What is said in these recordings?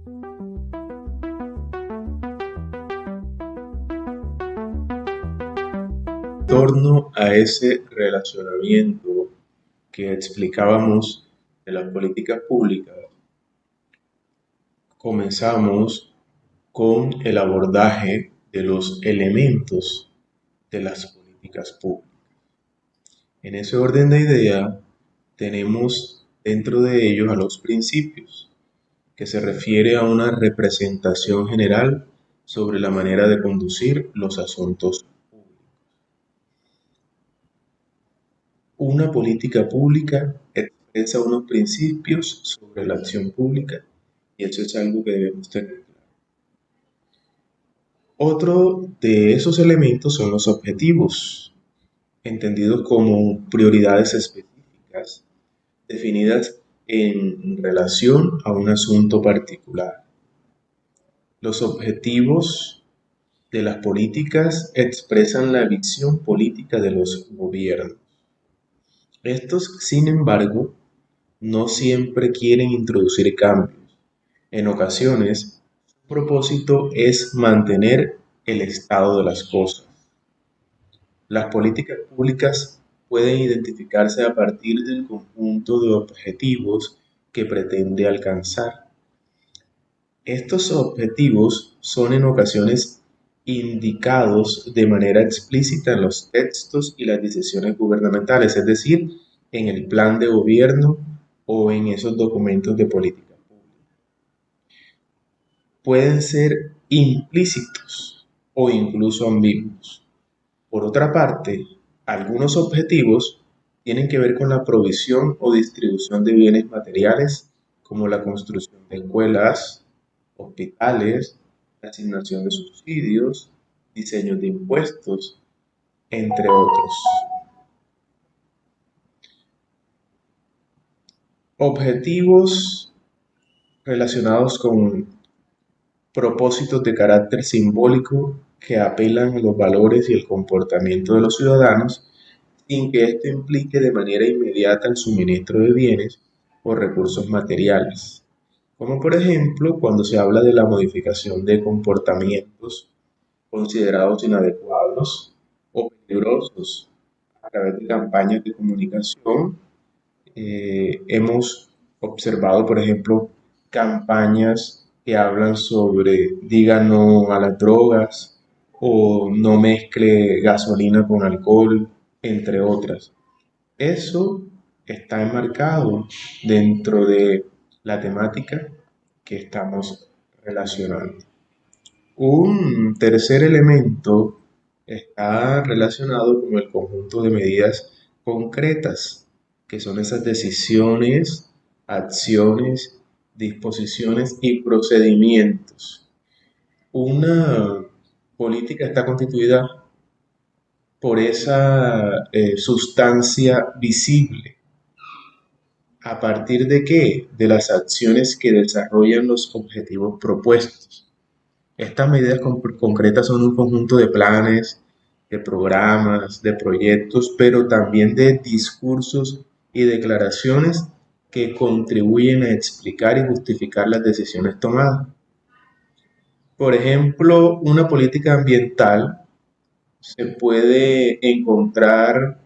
En torno a ese relacionamiento que explicábamos de las políticas públicas, comenzamos con el abordaje de los elementos de las políticas públicas. En ese orden de idea, tenemos dentro de ellos a los principios, que se refiere a una representación general sobre la manera de conducir los asuntos públicos. Una política pública expresa unos principios sobre la acción pública y eso es algo que debemos tener claro. Otro de esos elementos son los objetivos, entendidos como prioridades específicas definidas en relación a un asunto particular. Los objetivos de las políticas expresan la visión política de los gobiernos. Estos, sin embargo, no siempre quieren introducir cambios. En ocasiones, su propósito es mantener el estado de las cosas. Las políticas públicas pueden identificarse a partir del conjunto de objetivos que pretende alcanzar. Estos objetivos son en ocasiones indicados de manera explícita en los textos y las decisiones gubernamentales, es decir, en el plan de gobierno o en esos documentos de política pública. Pueden ser implícitos o incluso ambiguos. Por otra parte, algunos objetivos tienen que ver con la provisión o distribución de bienes materiales, como la construcción de escuelas, hospitales, la asignación de subsidios, diseños de impuestos, entre otros. Objetivos relacionados con propósitos de carácter simbólico que apelan a los valores y el comportamiento de los ciudadanos sin que esto implique de manera inmediata el suministro de bienes o recursos materiales, como por ejemplo cuando se habla de la modificación de comportamientos considerados inadecuados o peligrosos a través de campañas de comunicación. Hemos observado, por ejemplo, campañas que hablan sobre diga no a las drogas o no mezcle gasolina con alcohol, entre otras. Eso está enmarcado dentro de la temática que estamos relacionando. Un tercer elemento está relacionado con el conjunto de medidas concretas, que son esas decisiones, acciones, disposiciones y procedimientos. Una política está constituida por esa sustancia visible. ¿A partir de qué? De las acciones que desarrollan los objetivos propuestos. Estas medidas concretas son un conjunto de planes, de programas, de proyectos, pero también de discursos y declaraciones que contribuyen a explicar y justificar las decisiones tomadas. Por ejemplo, una política ambiental se puede encontrar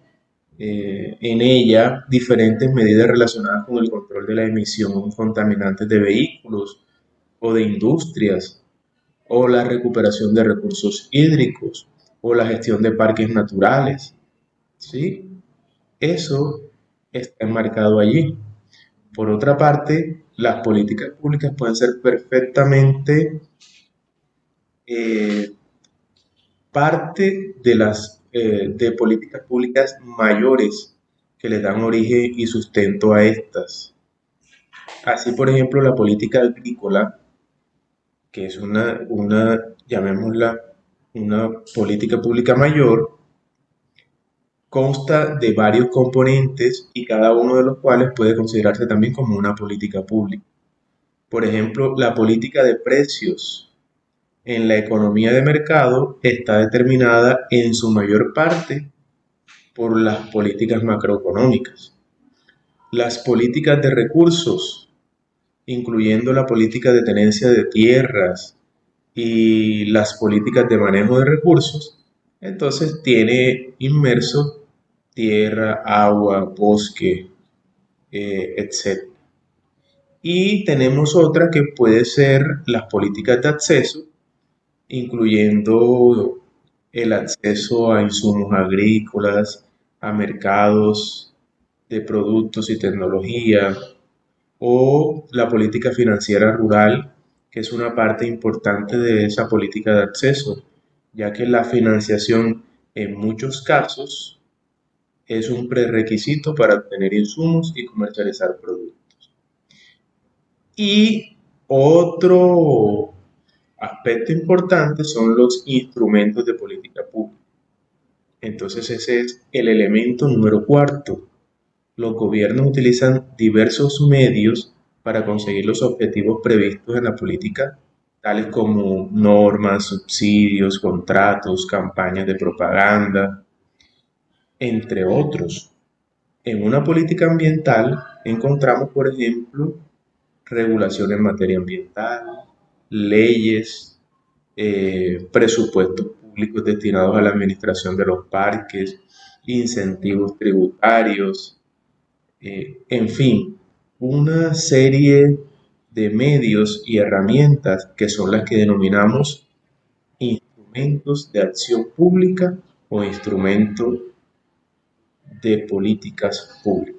en ella diferentes medidas relacionadas con el control de la emisión contaminantes de vehículos o de industrias, o la recuperación de recursos hídricos, o la gestión de parques naturales. ¿Sí? Eso está enmarcado allí. Por otra parte, las políticas públicas pueden ser perfectamente parte de las de políticas públicas mayores que le dan origen y sustento a estas. Así, por ejemplo, la política agrícola, que es llamémosla, una política pública mayor, consta de varios componentes y cada uno de los cuales puede considerarse también como una política pública. Por ejemplo, la política de precios en la economía de mercado está determinada en su mayor parte por las políticas macroeconómicas. Las políticas de recursos incluyendo la política de tenencia de tierras y las políticas de manejo de recursos, entonces tiene inmerso tierra, agua, bosque, etc. Y tenemos otra que puede ser las políticas de acceso, incluyendo el acceso a insumos agrícolas, a mercados de productos y tecnología, o la política financiera rural, que es una parte importante de esa política de acceso, ya que la financiación en muchos casos es un prerequisito para obtener insumos y comercializar productos. Y otro aspecto importante son los instrumentos de política pública. Entonces ese es el elemento número cuarto. Los gobiernos utilizan diversos medios para conseguir los objetivos previstos en la política, tales como normas, subsidios, contratos, campañas de propaganda, entre otros. En una política ambiental encontramos, por ejemplo, regulación en materia ambiental, leyes, presupuestos públicos destinados a la administración de los parques, incentivos tributarios, en fin, una serie de medios y herramientas que son las que denominamos instrumentos de acción pública o instrumentos de políticas públicas.